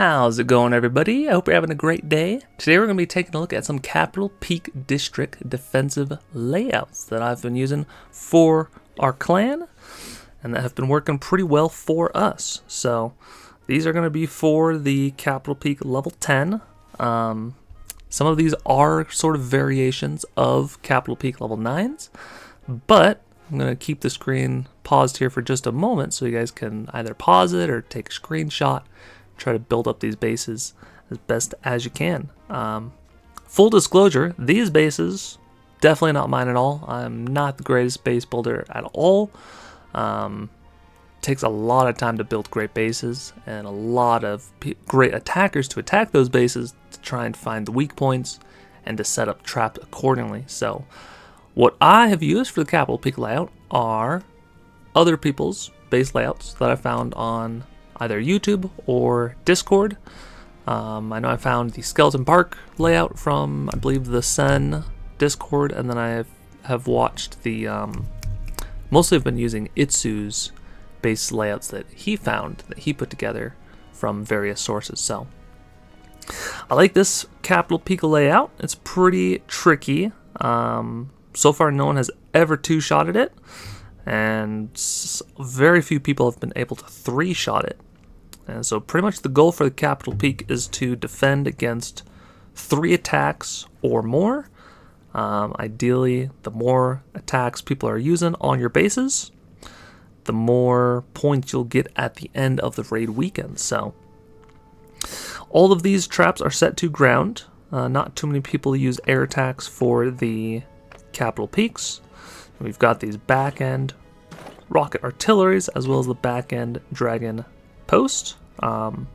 How's it going, everybody? I hope you're having a great day. Today we're going to be taking a look at some Capital Peak District defensive layouts that I've been using for our clan and that have been working pretty well for us. So these are going to be for the Capital Peak level 10. Some of these are sort of variations of Capital Peak level 9s, but I'm going to keep the screen paused here for just a moment so you guys can either pause it or take a screenshot. Try to build up these bases as best as you can. Full disclosure, these bases, definitely not mine at all. I'm not the greatest base builder at all. Takes a lot of time to build great bases and a lot of great attackers to attack those bases to try and find the weak points and to set up traps accordingly. So what I have used for the Capital Peak layout are other people's base layouts that I found on either YouTube or Discord. I know I found the Skeleton Park layout from, I believe, the Sen Discord, and then I have watched the, mostly I've been using Itsu's base layouts that he found, that he put together from various sources. So I like this Capital Peak layout. It's pretty tricky. So far no one has ever two-shotted it, and very few people have been able to three-shot it. And so pretty much the goal for the Capital Peak is to defend against 3 attacks or more. Ideally, the more attacks people are using on your bases, the more points you'll get at the end of the raid weekend. So all of these traps are set to ground. Not too many people use air attacks for the Capital Peaks. We've got these back-end rocket artilleries as well as the back-end dragon post. There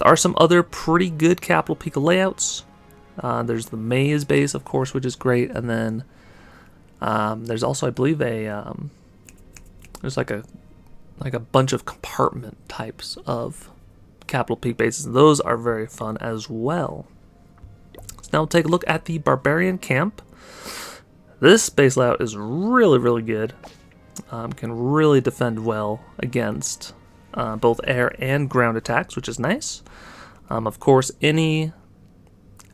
are some other pretty good Capital Peak layouts. There's the maze base, of course, which is great, and then there's also, I believe, there's like a bunch of compartment types of Capital Peak bases. Those are very fun as well. So now we'll take a look at the Barbarian Camp. This base layout is really good. Can really defend well against both air and ground attacks, which is nice. Of course, any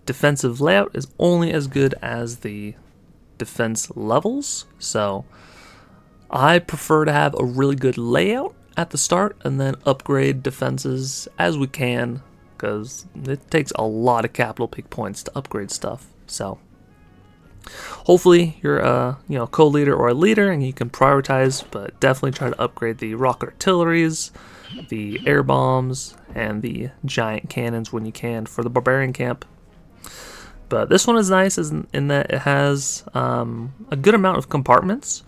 defensive layout is only as good as the defense levels, so I prefer to have a really good layout at the start and then upgrade defenses as we can, because it takes a lot of Capital Peak points to upgrade stuff. So hopefully you're a co-leader or a leader and you can prioritize, but definitely try to upgrade the rocket artilleries, the air bombs, and the giant cannons when you can for the Barbarian Camp. But this one is nice in that it has a good amount of compartments,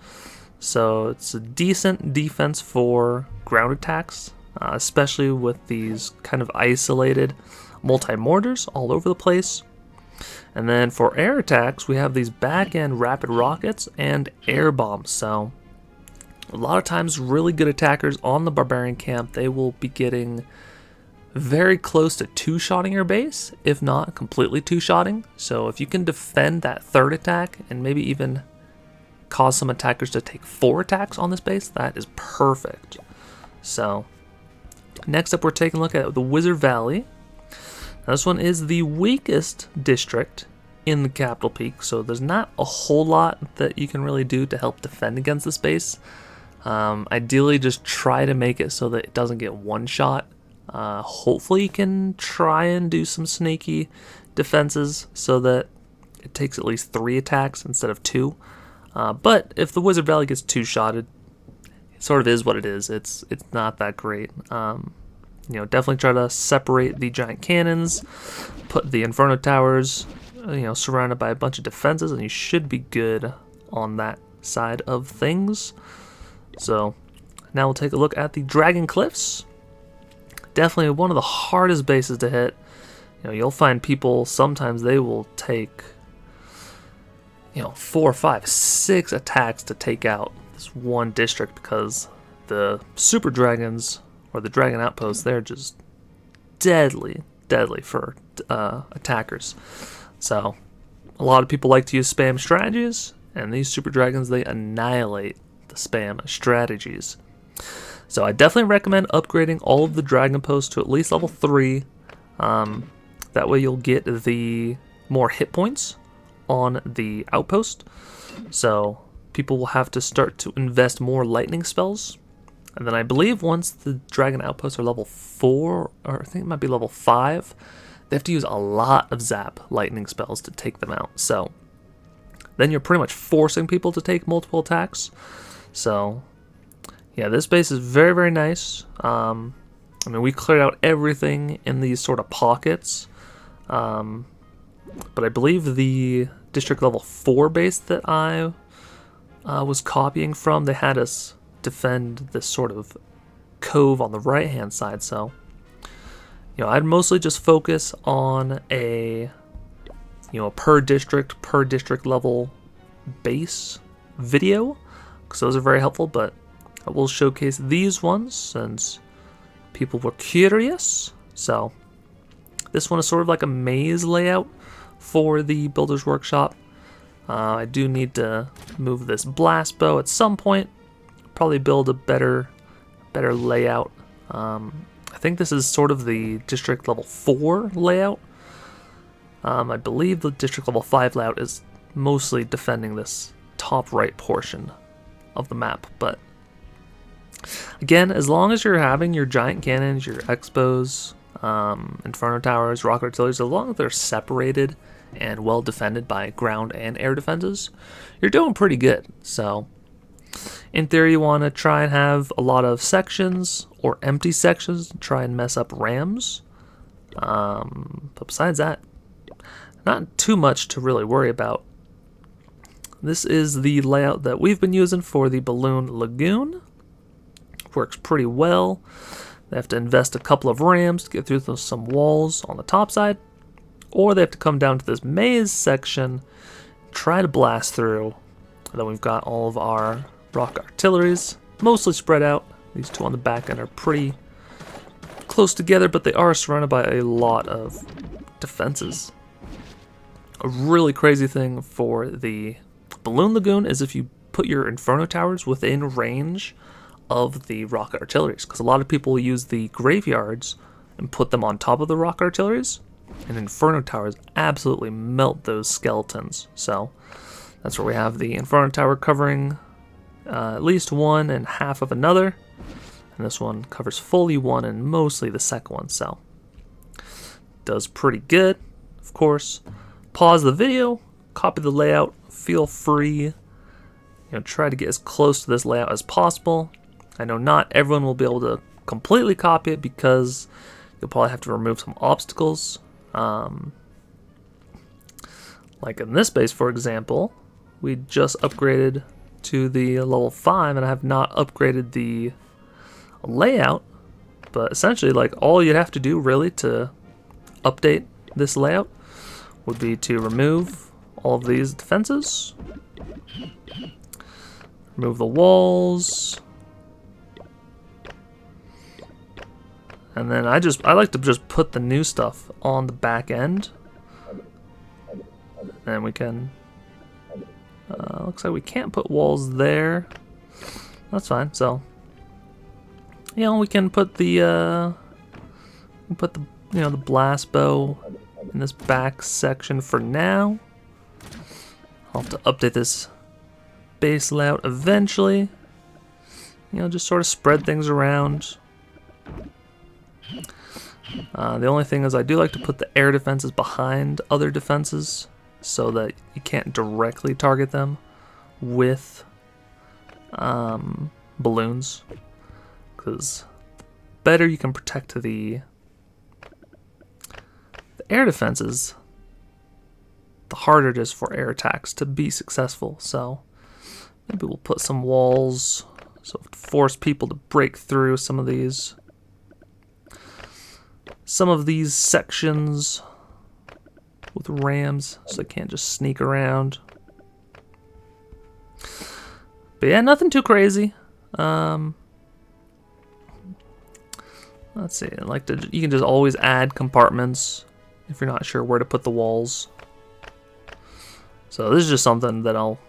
so it's a decent defense for ground attacks, especially with these kind of isolated multi-mortars all over the place. And then for air attacks, we have these back-end rapid rockets and air bombs. So a lot of times really good attackers on the Barbarian Camp, they will be getting very close to two-shotting your base, if not completely two-shotting. So if you can defend that third attack and maybe even cause some attackers to take 4 attacks on this base, that is perfect. So next up, we're taking a look at the Wizard Valley. Now, this one is the weakest district in the Capital Peak, so there's not a whole lot that you can really do to help defend against this base. Ideally, just try to make it so that it doesn't get one shot. Hopefully you can try and do some sneaky defenses so that it takes at least 3 attacks instead of 2. But if the Wizard Valley gets two-shotted, it sort of is what it is. It's not that great. Definitely try to separate the giant cannons, put the Inferno Towers, surrounded by a bunch of defenses, and you should be good on that side of things. So now we'll take a look at the Dragon Cliffs. Definitely one of the hardest bases to hit. You'll find people, sometimes they will take 4, 5, 6 attacks to take out this one district, because the super dragons or the dragon outposts, they're just deadly for attackers. So a lot of people like to use spam strategies, and these super dragons, they annihilate the spam strategies. So I definitely recommend upgrading all of the Dragon Posts to at least level 3. That way you'll get the more hit points on the outpost. So people will have to start to invest more lightning spells. And then I believe once the Dragon Outposts are level 4, or I think it might be level 5, they have to use a lot of Zap lightning spells to take them out. So then you're pretty much forcing people to take multiple attacks. So yeah, this base is very, very nice. I mean, we cleared out everything in these sort of pockets. But I believe the District Level 4 base that I was copying from, they had us defend this sort of cove on the right-hand side. So, you know, I'd mostly just focus on a, you know, per district level base video, because those are very helpful, but I will showcase these ones since people were curious. So this one is sort of like a maze layout for the Builder's Workshop. I do need to move this blast bow at some point. Probably build a better layout. I think this is sort of the District Level 4 layout. I believe the District Level 5 layout is mostly defending this top right portion of the map, but again, as long as you're having your giant cannons, your Expos, Inferno Towers, Rocket Artilleries, as long as they're separated and well defended by ground and air defenses, you're doing pretty good. So in theory, you want to try and have a lot of sections or empty sections and try and mess up rams. But besides that, not too much to really worry about. This is the layout that we've been using for the Balloon Lagoon. Works pretty well. They have to invest a couple of rams to get through some walls on the top side, or they have to come down to this maze section, try to blast through. And then we've got all of our rock artilleries mostly spread out. These two on the back end are pretty close together, but they are surrounded by a lot of defenses. A really crazy thing for the Balloon Lagoon is if you put your Inferno Towers within range of the rocket artilleries, because a lot of people use the graveyards and put them on top of the rocket artilleries, and Inferno Towers absolutely melt those skeletons. So that's where we have the Inferno Tower covering at least one and half of another, and this one covers fully one and mostly the second one. So does pretty good. Of course, pause the video, copy the layout, feel free, try to get as close to this layout as possible. I know not everyone will be able to completely copy it because you'll probably have to remove some obstacles. Like in this base, for example, we just upgraded to the level 5 and I have not upgraded the layout, but essentially like all you'd have to do really to update this layout would be to remove all of these defenses, remove the walls, and then I like to just put the new stuff on the back end, and we can looks like we can't put walls there. That's fine. So we can put the the blast bow in this back section for now. I'll have to update this base layout eventually. Just sort of spread things around. The only thing is I do like to put the air defenses behind other defenses so that you can't directly target them with balloons, because the better you can protect the air defenses, the harder it is for air attacks to be successful. So maybe we'll put some walls so to force people to break through some of these sections with rams so they can't just sneak around. But yeah, nothing too crazy. Let's see, you can just always add compartments if you're not sure where to put the walls. So this is just something that I'll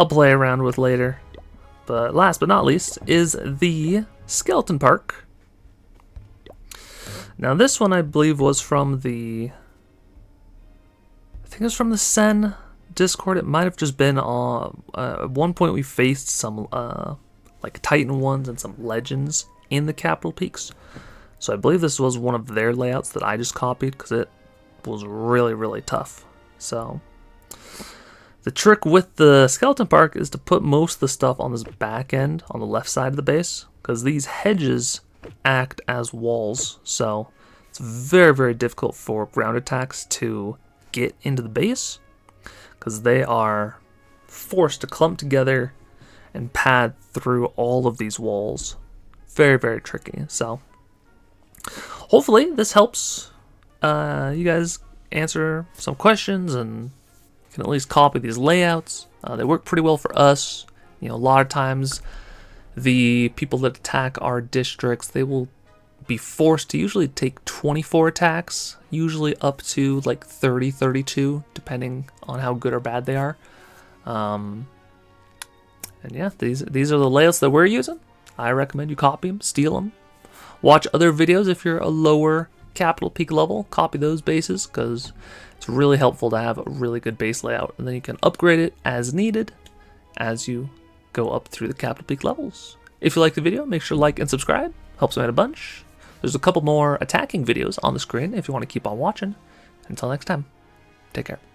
play around with later. But last but not least is the Skeleton Park. Now this one I believe was from the, I think it was from the Sen Discord. It might have just been on, at one point we faced some like Titan ones and some legends in the Capital Peaks. So I believe this was one of their layouts that I just copied because it was really, really tough. So the trick with the Skeleton Park is to put most of the stuff on this back end, on the left side of the base, because these hedges act as walls. So it's very, very difficult for ground attacks to get into the base, because they are forced to clump together and pad through all of these walls. Very, very tricky. So hopefully this helps you guys answer some questions and can at least copy these layouts. They work pretty well for us. You know, a lot of times the people that attack our districts, they will be forced to usually take 24 attacks, usually up to like 30, 32, depending on how good or bad they are. And yeah, these are the layouts that we're using. I recommend you copy them, steal them. Watch other videos if you're a lower Capital Peak level. Copy those bases because it's really helpful to have a really good base layout, and then you can upgrade it as needed as you go up through the Capital Peak levels. If you like the video, make sure to like and subscribe. Helps me out a bunch. There's a couple more attacking videos on the screen if you want to keep on watching. Until next time, take care.